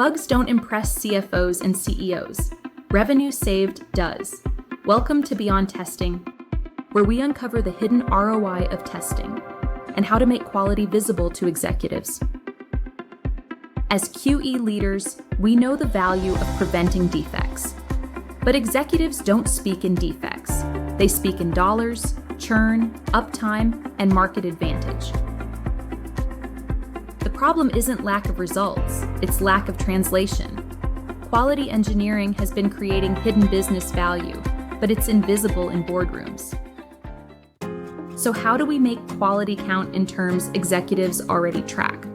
bugs don't impress CFOs and CEOs. Revenue saved does. Welcome to Beyond Testing, where we uncover the hidden ROI of testing and how to make quality visible to executives. As QE leaders, we know the value of preventing defects. But executives don't speak in defects. They speak in dollars, churn, uptime, and market advantage. The problem isn't lack of results, it's lack of translation. Quality engineering has been creating hidden business value, but it's invisible in boardrooms. So how do we make quality count in terms executives already track?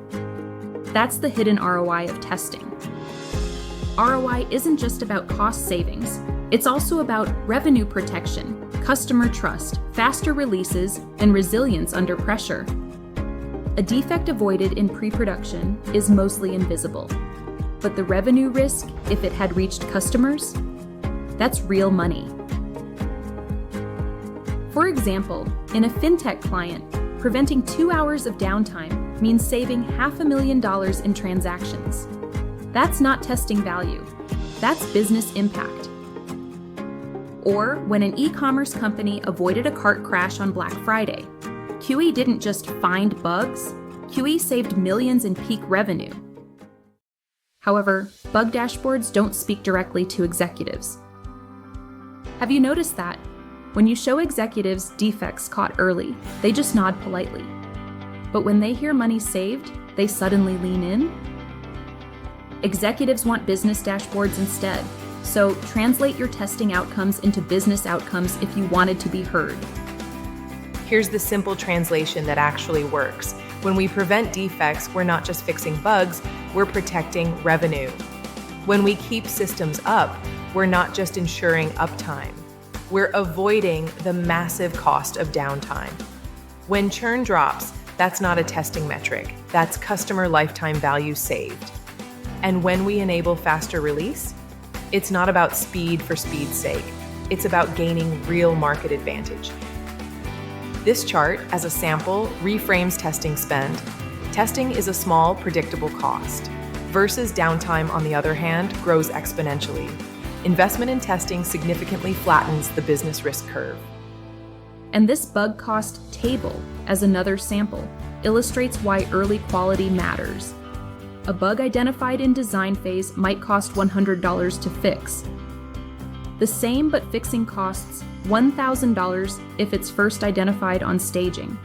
That's the hidden ROI of testing. ROI isn't just about cost savings, it's also about revenue protection, customer trust, faster releases, and resilience under pressure. A defect avoided in pre-production is mostly invisible, but the revenue risk, if it had reached customers, that's real money. For example, in a fintech client, preventing 2 hours of downtime means saving $500,000 in transactions. That's not testing value, that's business impact. Or when an e-commerce company avoided a cart crash on Black Friday, QE didn't just find bugs, QE saved millions in peak revenue. However, bug dashboards don't speak directly to executives. Have you noticed that? When you show executives defects caught early, they just nod politely. But when they hear money saved, they suddenly lean in. Executives want business dashboards instead, so translate your testing outcomes into business outcomes if you wanted to be heard. Here's the simple translation that actually works. When we prevent defects, we're not just fixing bugs, we're protecting revenue. When we keep systems up, we're not just ensuring uptime, we're avoiding the massive cost of downtime. When churn drops, that's not a testing metric, that's customer lifetime value saved. And when we enable faster release, it's not about speed for speed's sake, it's about gaining real market advantage. This chart, as a sample, reframes testing spend. Testing is a small, predictable cost, versus downtime, on the other hand, grows exponentially. Investment in testing significantly flattens the business risk curve. And this bug cost table, as another sample, illustrates why early quality matters. A bug identified in design phase might cost $100 to fix. The same, but fixing costs $1,000 if it's first identified on staging.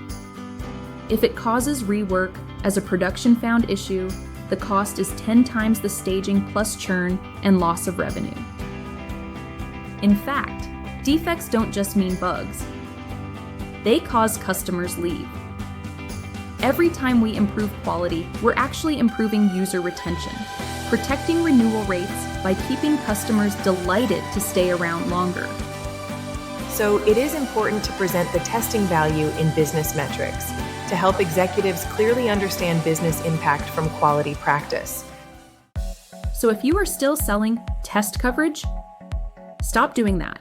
If it causes rework as a production found issue, the cost is 10 times the staging plus churn and loss of revenue. In fact, defects don't just mean bugs. They cause customers leave. Every time we improve quality, we're actually improving user retention, protecting renewal rates by keeping customers delighted to stay around longer. So it is important to present the testing value in business metrics to help executives clearly understand business impact from quality practice. So if you are still selling test coverage, stop doing that.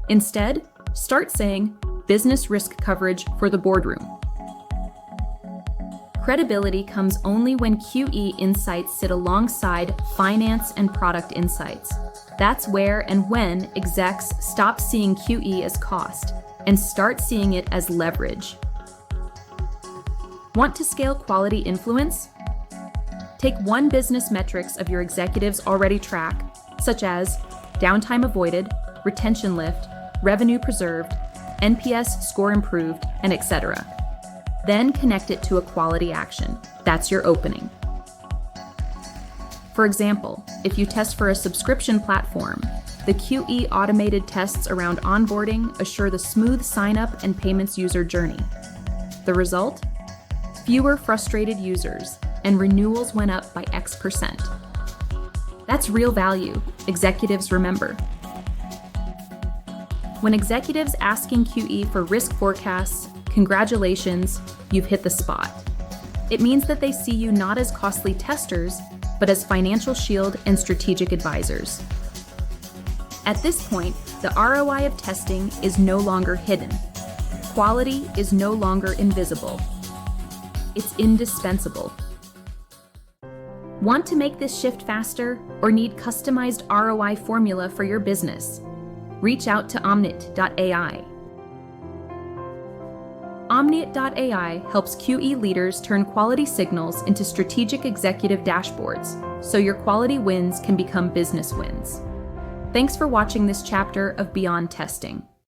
Instead, start saying business risk coverage for the boardroom. Credibility comes only when QE insights sit alongside finance and product insights. That's where and when execs stop seeing QE as cost and start seeing it as leverage. Want to scale quality influence? Take one business metrics of your executives already track, such as downtime avoided, retention lift, revenue preserved, NPS score improved, and etc. Then connect it to a quality action. That's your opening. For example, if you test for a subscription platform, the QE automated tests around onboarding assure the smooth sign-up and payments user journey. The result? Fewer frustrated users, and renewals went up by X%. That's real value, executives remember. When executives asking QE for risk forecasts, congratulations, you've hit the spot. It means that they see you not as costly testers, but as financial shield and strategic advisors. At this point, the ROI of testing is no longer hidden. Quality is no longer invisible. It's indispensable. Want to make this shift faster or need customized ROI formula for your business? Reach out to Omniit.ai. Omniit.ai helps QE leaders turn quality signals into strategic executive dashboards so your quality wins can become business wins. Thanks for watching this chapter of Beyond Testing.